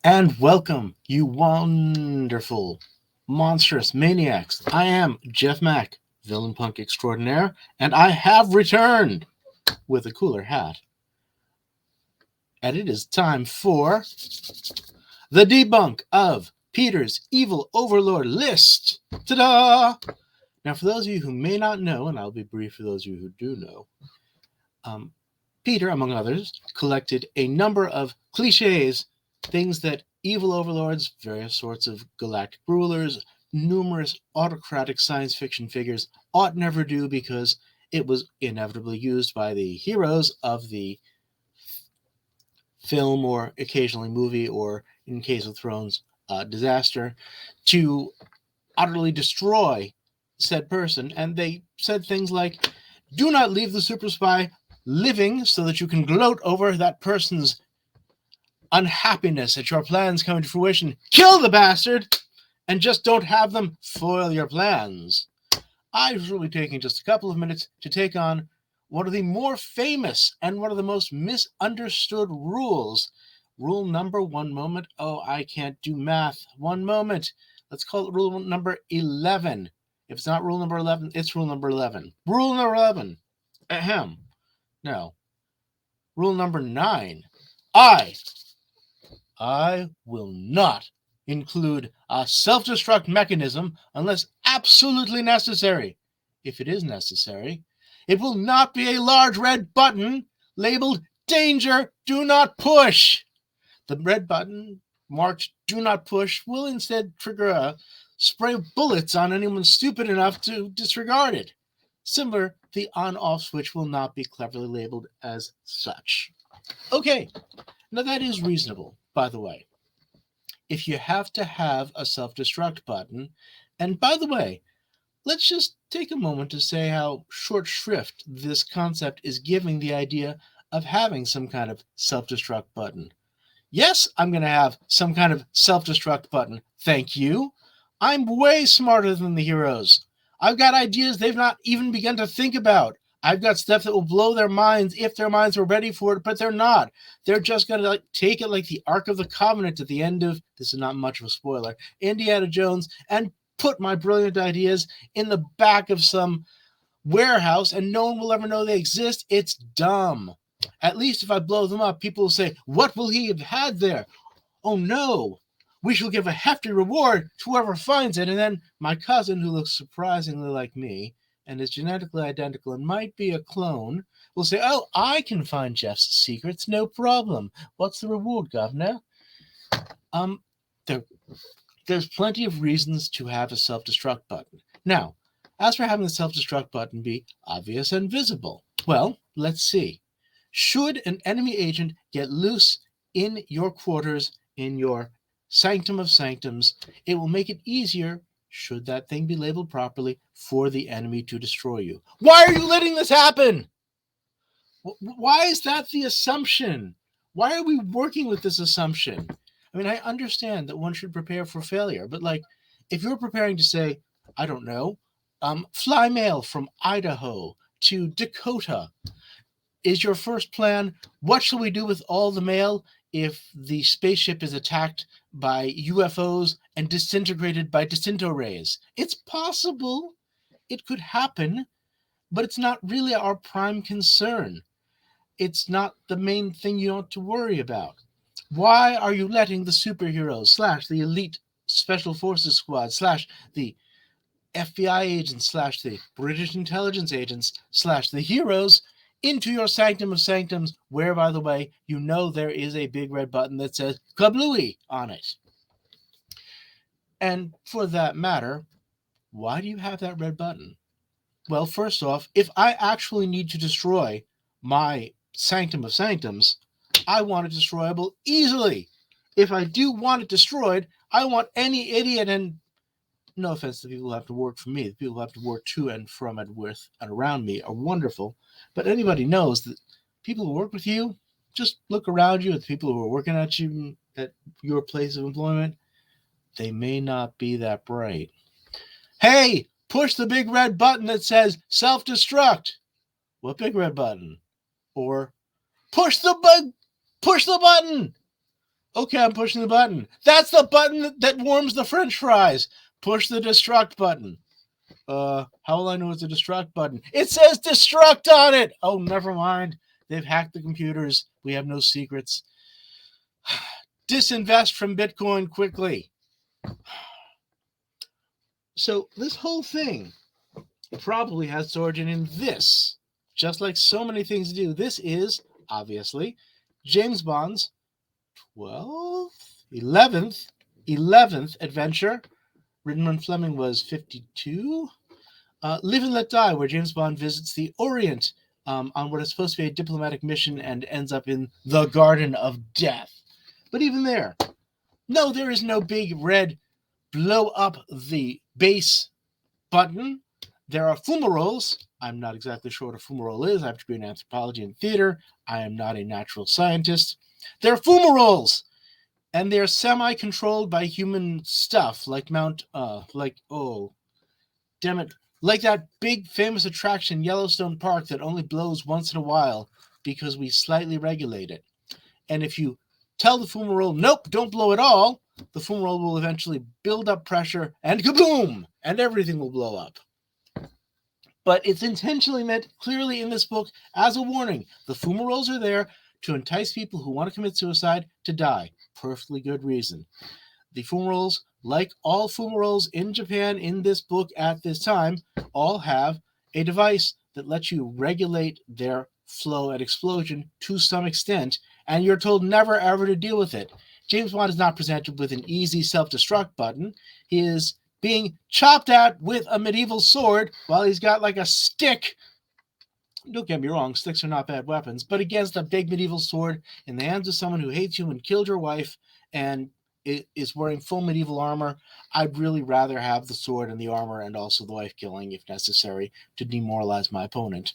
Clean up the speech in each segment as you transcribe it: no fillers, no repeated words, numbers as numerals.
And welcome, you wonderful, monstrous maniacs. I am Jeff Mack, villain punk extraordinaire, and I have returned with a cooler hat. And it is time for the debunk of Peter's evil overlord list. Ta-da! Now, for those of you who may not know, and I'll be brief for those of you who do know, um, Peter, among others, collected a number of cliches, things that evil overlords, various sorts of galactic rulers, numerous autocratic science fiction figures ought never do because it was inevitably used by the heroes of the film or occasionally movie or, in case of Thrones, disaster to utterly destroy said person. And they said things like, do not leave the super spy living so that you can gloat over that person's unhappiness at your plans coming to fruition. Kill the bastard and just don't have them foil your plans. I was really taking just a couple of minutes to take on one of the more famous and one of the most misunderstood rules. Rule number one moment. Oh, I can't do math. One moment. Let's call it rule number 11. If it's not rule number 11, it's rule number 11. Rule number 11. Ahem. No. Rule number 9. I will not include a self-destruct mechanism unless absolutely necessary. If it is necessary, it will not be a large red button labeled Danger, Do Not Push. The red button marked Do Not Push will instead trigger a spray of bullets on anyone stupid enough to disregard it. Similar, the on-off switch will not be cleverly labeled as such. Okay, now that is reasonable, by the way. If you have to have a self-destruct button, and by the way, let's just take a moment to say how short shrift this concept is giving the idea of having some kind of self-destruct button. Yes, I'm going to have some kind of self-destruct button. Thank you. I'm way smarter than the heroes. I've got ideas they've not even begun to think about. I've got stuff that will blow their minds if their minds were ready for it, but they're not. They're just going to take it like the Ark of the Covenant at the end of, this is not much of a spoiler, Indiana Jones, and put my brilliant ideas in the back of some warehouse and no one will ever know they exist. It's dumb. At least if I blow them up, people will say, what will he have had there? Oh no, we shall give a hefty reward to whoever finds it. And then my cousin, who looks surprisingly like me and is genetically identical and might be a clone, will say, oh, I can find Jeff's secrets, no problem. What's the reward, governor? Um, there, there's plenty of reasons to have a self-destruct button. Now, as for having the self-destruct button be obvious and visible, well, let's see. Should an enemy agent get loose in your quarters, in your sanctum of sanctums, it will make it easier, should that thing be labeled properly, for the enemy to destroy you. Why are you letting this happen? Why is that the assumption? Why are we working with this assumption? I mean, I understand that one should prepare for failure, but like, if you're preparing to say, I don't know, fly mail from Idaho to Dakota, is your first plan, what shall we do with all the mail if the spaceship is attacked by UFOs and disintegrated by disinto rays? It's possible. It could happen, but it's not really our prime concern. It's not the main thing you ought to worry about. Why are you letting the superheroes / the elite special forces squad / the FBI agents / the British intelligence agents / the heroes into your sanctum of sanctums, where, by the way, you know there is a big red button that says kablooey on it? And for that matter, why do you have that red button? Well, first off, if I actually need to destroy my sanctum of sanctums, I want it destroyable easily. If I do want it destroyed, I want any idiot, and no offense to the people who have to work for me, the people who have to work to and from and with and around me are wonderful, but anybody knows that people who work with you, just look around you at the people who are working at you at your place of employment, they may not be that bright. Hey, push the big red button that says self-destruct. What big red button? Or push the button. Okay, I'm pushing the button. That's the button that warms the French fries. Push the destruct button. How will I know it's a destruct button? It says destruct on it. Oh, never mind. They've hacked the computers. We have no secrets. Disinvest from Bitcoin quickly. So this whole thing probably has its origin in this. Just like so many things do, this is, obviously, James Bond's 12th, 11th adventure, written when Fleming was 52. Live and Let Die, where James Bond visits the Orient on what is supposed to be a diplomatic mission and ends up in the Garden of Death. But even there, no, there is no big red blow up the base button. There are fumaroles. I'm not exactly sure what a fumarole is. I have to be in anthropology and theater. I am not a natural scientist. There are fumaroles, and they're semi-controlled by human stuff, like damn it, like that big famous attraction, Yellowstone Park, that only blows once in a while because we slightly regulate it. And if you tell the fumarole, nope, don't blow at all, the fumarole will eventually build up pressure and kaboom, and everything will blow up. But it's intentionally meant clearly in this book as a warning. The fumaroles are there to entice people who want to commit suicide to die. Perfectly good reason. The fumaroles, like all fumaroles in Japan in this book at this time, all have a device that lets you regulate their flow and explosion to some extent, and you're told never ever to deal with it. James Bond is not presented with an easy self-destruct button. He is being chopped at with a medieval sword while he's got like a stick. Don't get me wrong, sticks are not bad weapons, but against a big medieval sword in the hands of someone who hates you and killed your wife and is wearing full medieval armor, I'd really rather have the sword and the armor and also the wife killing if necessary to demoralize my opponent.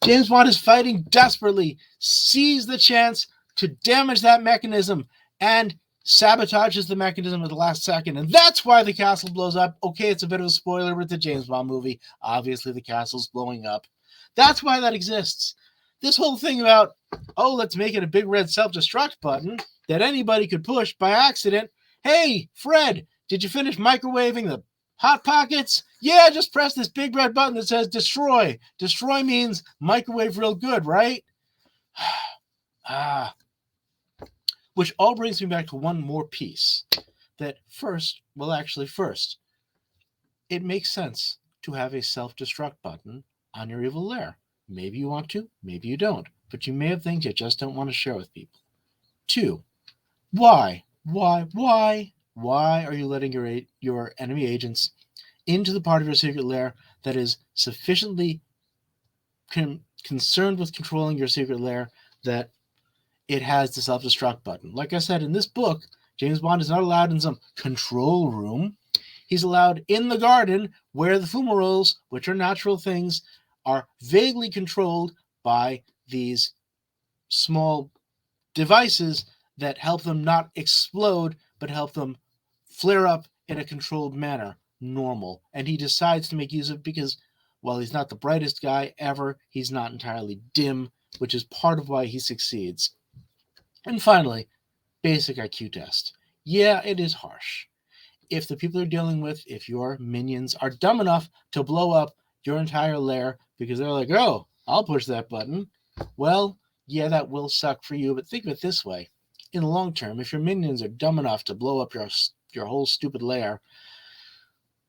James Bond is fighting desperately, sees the chance to damage that mechanism, and sabotages the mechanism at the last second. And that's why the castle blows up. Okay, it's a bit of a spoiler with the James Bond movie. Obviously, the castle's blowing up. That's why that exists. This whole thing about, oh, let's make it a big red self-destruct button that anybody could push by accident. Hey, Fred, did you finish microwaving the Hot Pockets? Yeah, just press this big red button that says destroy. Destroy means microwave real good, right? Which all brings me back to one more piece. That first, it makes sense to have a self-destruct button on your evil lair. Maybe you want to, maybe you don't. But you may have things you just don't want to share with people. 2, why are you letting your enemy agents into the part of your secret lair that is sufficiently concerned with controlling your secret lair that it has the self-destruct button? Like I said, in this book, James Bond is not allowed in some control room. He's allowed in the garden where the fumaroles, which are natural things, are vaguely controlled by these small devices that help them not explode, but help them flare up in a controlled manner, normal. And he decides to make use of it because, while he's not the brightest guy ever, he's not entirely dim, which is part of why he succeeds. And finally, basic IQ test. Yeah, it is harsh. If the people you're dealing with, if your minions are dumb enough to blow up your entire lair because they're like, oh, I'll push that button, well, yeah, that will suck for you. But think of it this way. In the long term, if your minions are dumb enough to blow up your whole stupid lair,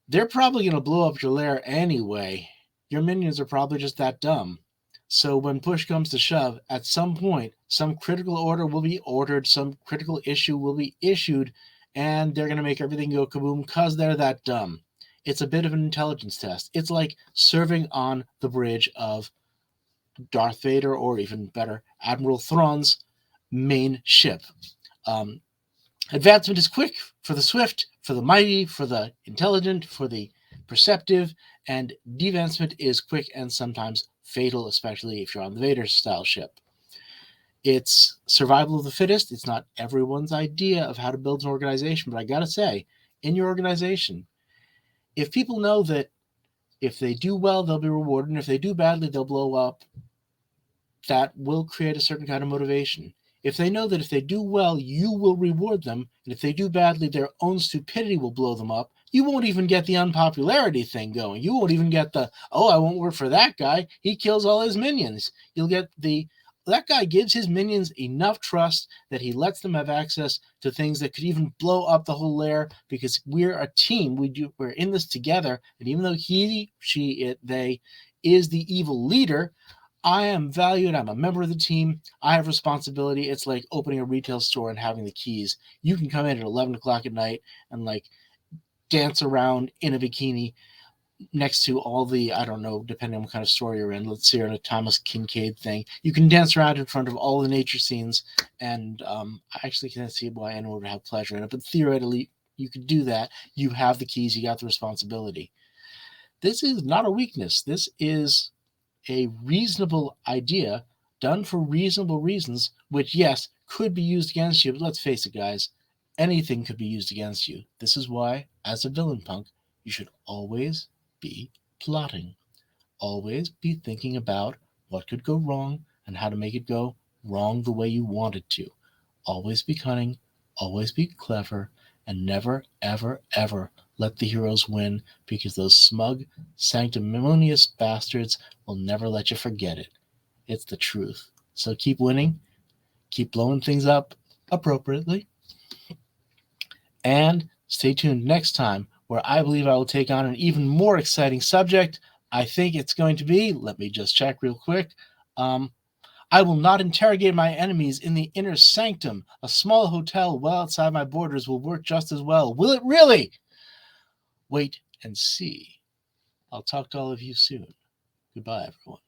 they're probably going to blow up your lair anyway. Your minions are probably just that dumb. So when push comes to shove, at some point, some critical order will be ordered, some critical issue will be issued, and they're going to make everything go kaboom because they're that dumb. It's a bit of an intelligence test. It's like serving on the bridge of Darth Vader, or even better, Admiral Thrawn's main ship. Advancement is quick for the swift, for the mighty, for the intelligent, for the perceptive, and devancement is quick and sometimes fatal, especially if you're on the Vader-style ship. It's survival of the fittest. It's not everyone's idea of how to build an organization, but I gotta say, in your organization, if people know that if they do well, they'll be rewarded, and if they do badly, they'll blow up, that will create a certain kind of motivation. If they know that if they do well, you will reward them, and if they do badly, their own stupidity will blow them up, you won't even get the unpopularity thing going. You won't even get the, oh, I won't work for that guy. He kills all his minions. You'll get the, that guy gives his minions enough trust that he lets them have access to things that could even blow up the whole lair, because we're a team. We're in this together. And even though he, she, it, they is the evil leader, I am valued. I'm a member of the team. I have responsibility. It's like opening a retail store and having the keys. You can come in at 11 o'clock at night and like dance around in a bikini next to all the, I don't know, depending on what kind of store you're in. Let's say you're in a Thomas Kincaid thing. You can dance around in front of all the nature scenes, and I actually can't see why anyone would have pleasure in it, but theoretically, you could do that. You have the keys. You got the responsibility. This is not a weakness. This is a reasonable idea done for reasonable reasons, which, yes, could be used against you. But let's face it, guys, anything could be used against you. This is why, as a villain punk, you should always be plotting. Always be thinking about what could go wrong and how to make it go wrong the way you want it to. Always be cunning, always be clever, and never, ever, ever let the heroes win, because those smug, sanctimonious bastards will never let you forget it. It's the truth. So keep winning, keep blowing things up appropriately, and stay tuned next time, where I believe I will take on an even more exciting subject. I think it's going to be, let me just check real quick. I will not interrogate my enemies in the inner sanctum. A small hotel well outside my borders will work just as well. Will it really? Wait and see. I'll talk to all of you soon. Goodbye, everyone.